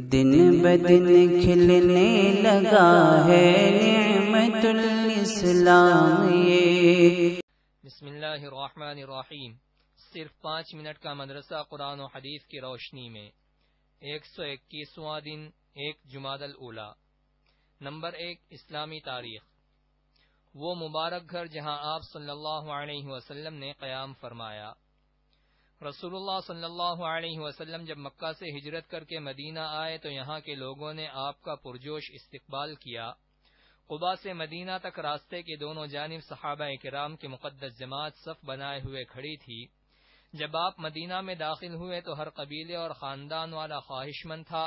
دن بدن کھلنے لگا ہے نعمت الاسلام یہ۔ بسم اللہ الرحمن الرحیم۔ صرف 5 منٹ کا مدرسہ قرآن و حدیث کی روشنی میں 121واں دن 1 جمادی الاولی۔ نمبر 1، اسلامی تاریخ۔ وہ مبارک گھر جہاں آپ صلی اللہ علیہ وسلم نے قیام فرمایا۔ رسول اللہ صلی اللہ علیہ وسلم جب مکہ سے ہجرت کر کے مدینہ آئے تو یہاں کے لوگوں نے آپ کا پرجوش استقبال کیا۔ قباء سے مدینہ تک راستے کے دونوں جانب صحابہ کرام کی مقدس جماعت صف بنائے ہوئے کھڑی تھی۔ جب آپ مدینہ میں داخل ہوئے تو ہر قبیلے اور خاندان والا خواہش مند تھا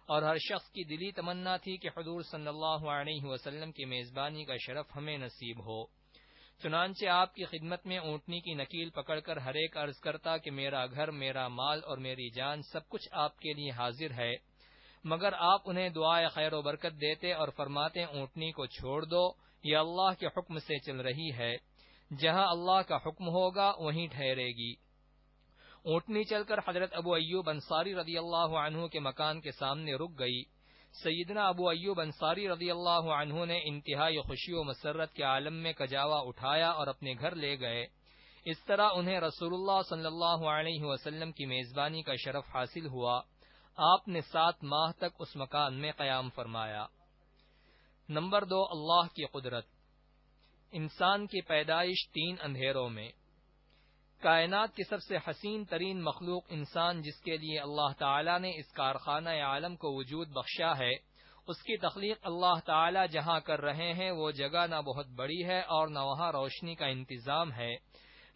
اور ہر شخص کی دلی تمنا تھی کہ حضور صلی اللہ علیہ وسلم کی میزبانی کا شرف ہمیں نصیب ہو۔ چنانچہ آپ کی خدمت میں اونٹنی کی نکیل پکڑ کر ہر ایک عرض کرتا کہ میرا گھر، میرا مال اور میری جان سب کچھ آپ کے لیے حاضر ہے، مگر آپ انہیں دعائے خیر و برکت دیتے اور فرماتے اونٹنی کو چھوڑ دو، یہ اللہ کے حکم سے چل رہی ہے، جہاں اللہ کا حکم ہوگا وہیں ٹھہرے گی۔ اونٹنی چل کر حضرت ابو ایوب انصاری رضی اللہ عنہ کے مکان کے سامنے رک گئی۔ سیدنا ابو ایوب انصاری رضی اللہ عنہ نے انتہائی خوشی و مسرت کے عالم میں کجاوا اٹھایا اور اپنے گھر لے گئے۔ اس طرح انہیں رسول اللہ صلی اللہ علیہ وسلم کی میزبانی کا شرف حاصل ہوا۔ آپ نے 7 ماہ تک اس مکان میں قیام فرمایا۔ نمبر 2، اللہ کی قدرت۔ انسان کی پیدائش 3 اندھیروں میں۔ کائنات کی سب سے حسین ترین مخلوق انسان، جس کے لیے اللہ تعالی نے اس کارخانہ عالم کو وجود بخشا ہے، اس کی تخلیق اللہ تعالی جہاں کر رہے ہیں وہ جگہ نہ بہت بڑی ہے اور نہ وہاں روشنی کا انتظام ہے،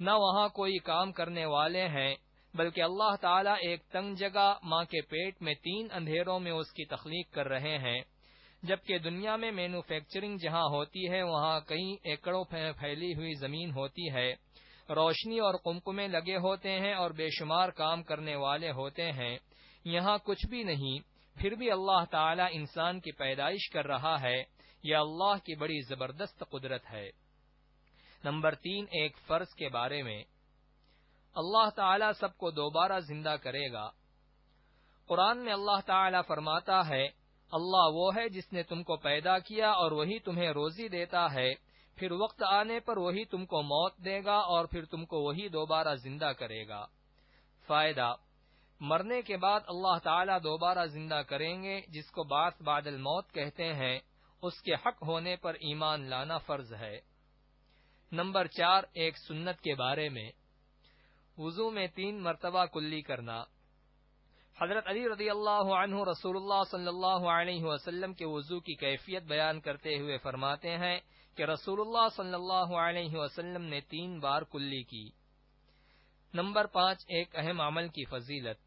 نہ وہاں کوئی کام کرنے والے ہیں، بلکہ اللہ تعالی ایک تنگ جگہ ماں کے پیٹ میں 3 اندھیروں میں اس کی تخلیق کر رہے ہیں۔ جبکہ دنیا میں مینوفیکچرنگ جہاں ہوتی ہے وہاں کئی ایکڑوں پھیلی ہوئی زمین ہوتی ہے، روشنی اور قمقمے لگے ہوتے ہیں اور بے شمار کام کرنے والے ہوتے ہیں، یہاں کچھ بھی نہیں، پھر بھی اللہ تعالی انسان کی پیدائش کر رہا ہے، یہ اللہ کی بڑی زبردست قدرت ہے۔ نمبر 3، ایک فرض کے بارے میں۔ اللہ تعالی سب کو دوبارہ زندہ کرے گا۔ قرآن میں اللہ تعالی فرماتا ہے، اللہ وہ ہے جس نے تم کو پیدا کیا اور وہی تمہیں روزی دیتا ہے، پھر وقت آنے پر وہی تم کو موت دے گا اور پھر تم کو وہی دوبارہ زندہ کرے گا۔ فائدہ: مرنے کے بعد اللہ تعالیٰ دوبارہ زندہ کریں گے، جس کو بعث بعد الموت کہتے ہیں، اس کے حق ہونے پر ایمان لانا فرض ہے۔ نمبر 4، ایک سنت کے بارے میں۔ وضو میں 3 مرتبہ کلی کرنا۔ حضرت علی رضی اللہ عنہ رسول اللہ صلی اللہ علیہ وسلم کے وضو کی کیفیت بیان کرتے ہوئے فرماتے ہیں کہ رسول اللہ صلی اللہ علیہ وسلم نے 3 بار کلی کی۔ نمبر 5، ایک اہم عمل کی فضیلت۔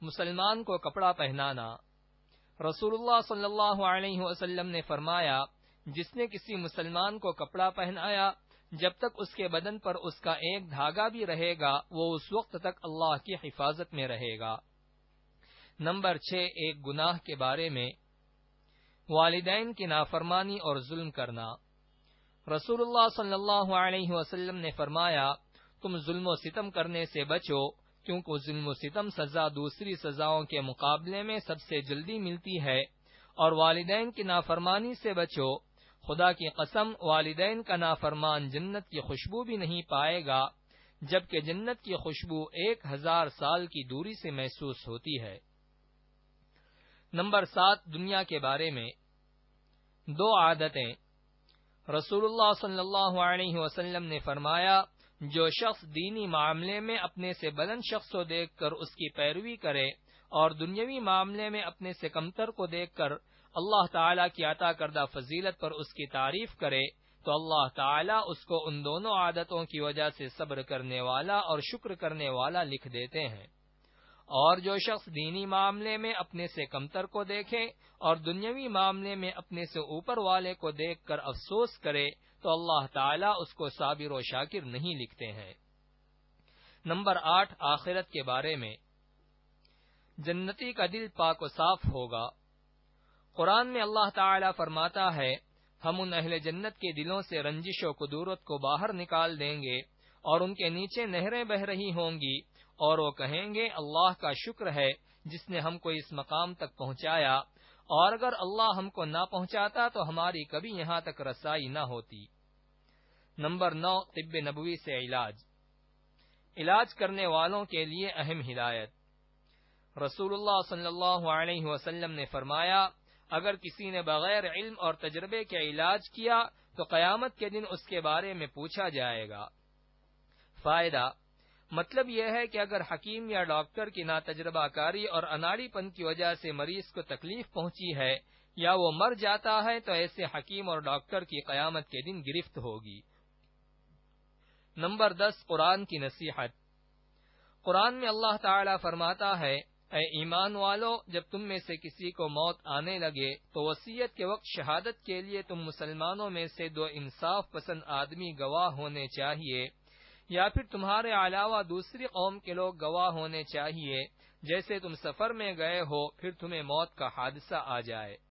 مسلمان کو کپڑا پہنانا۔ رسول اللہ صلی اللہ علیہ وسلم نے فرمایا، جس نے کسی مسلمان کو کپڑا پہنایا، جب تک اس کے بدن پر اس کا ایک دھاگا بھی رہے گا وہ اس وقت تک اللہ کی حفاظت میں رہے گا۔ نمبر 6، ایک گناہ کے بارے میں۔ والدین کی نافرمانی اور ظلم کرنا۔ رسول اللہ صلی اللہ علیہ وسلم نے فرمایا، تم ظلم و ستم کرنے سے بچو، کیونکہ ظلم و ستم سزا دوسری سزاؤں کے مقابلے میں سب سے جلدی ملتی ہے، اور والدین کی نافرمانی سے بچو، خدا کی قسم والدین کا نافرمان جنت کی خوشبو بھی نہیں پائے گا، جبکہ جنت کی خوشبو 1000 سال کی دوری سے محسوس ہوتی ہے۔ نمبر 7، دنیا کے بارے میں۔ 2 عادتیں۔ رسول اللہ صلی اللہ علیہ وسلم نے فرمایا، جو شخص دینی معاملے میں اپنے سے بلند شخص کو دیکھ کر اس کی پیروی کرے اور دنیاوی معاملے میں اپنے سے کمتر کو دیکھ کر اللہ تعالیٰ کی عطا کردہ فضیلت پر اس کی تعریف کرے تو اللہ تعالیٰ اس کو ان دونوں عادتوں کی وجہ سے صبر کرنے والا اور شکر کرنے والا لکھ دیتے ہیں، اور جو شخص دینی معاملے میں اپنے سے کمتر کو دیکھے اور دنیاوی معاملے میں اپنے سے اوپر والے کو دیکھ کر افسوس کرے تو اللہ تعالیٰ اس کو صابر و شاکر نہیں لکھتے ہیں۔ نمبر 8، آخرت کے بارے میں۔ جنتی کا دل پاک و صاف ہوگا۔ قرآن میں اللہ تعالیٰ فرماتا ہے، ہم ان اہل جنت کے دلوں سے رنجش و کدورت کو باہر نکال دیں گے اور ان کے نیچے نہریں بہہ رہی ہوں گی، اور وہ کہیں گے اللہ کا شکر ہے جس نے ہم کو اس مقام تک پہنچایا، اور اگر اللہ ہم کو نہ پہنچاتا تو ہماری کبھی یہاں تک رسائی نہ ہوتی۔ نمبر 9، طب نبوی سے علاج کرنے والوں کے لیے اہم ہدایت۔ رسول اللہ صلی اللہ علیہ وسلم نے فرمایا، اگر کسی نے بغیر علم اور تجربے کے علاج کیا تو قیامت کے دن اس کے بارے میں پوچھا جائے گا۔ فائدہ، مطلب یہ ہے کہ اگر حکیم یا ڈاکٹر کی ناتجربہ کاری اور اناڑی پن کی وجہ سے مریض کو تکلیف پہنچی ہے یا وہ مر جاتا ہے تو ایسے حکیم اور ڈاکٹر کی قیامت کے دن گرفت ہوگی۔ نمبر 10، قرآن کی نصیحت۔ قرآن میں اللہ تعالی فرماتا ہے، اے ایمان والو، جب تم میں سے کسی کو موت آنے لگے تو وصیت کے وقت شہادت کے لیے تم مسلمانوں میں سے 2 انصاف پسند آدمی گواہ ہونے چاہیے، یا پھر تمہارے علاوہ دوسری قوم کے لوگ گواہ ہونے چاہیے، جیسے تم سفر میں گئے ہو پھر تمہیں موت کا حادثہ آ جائے۔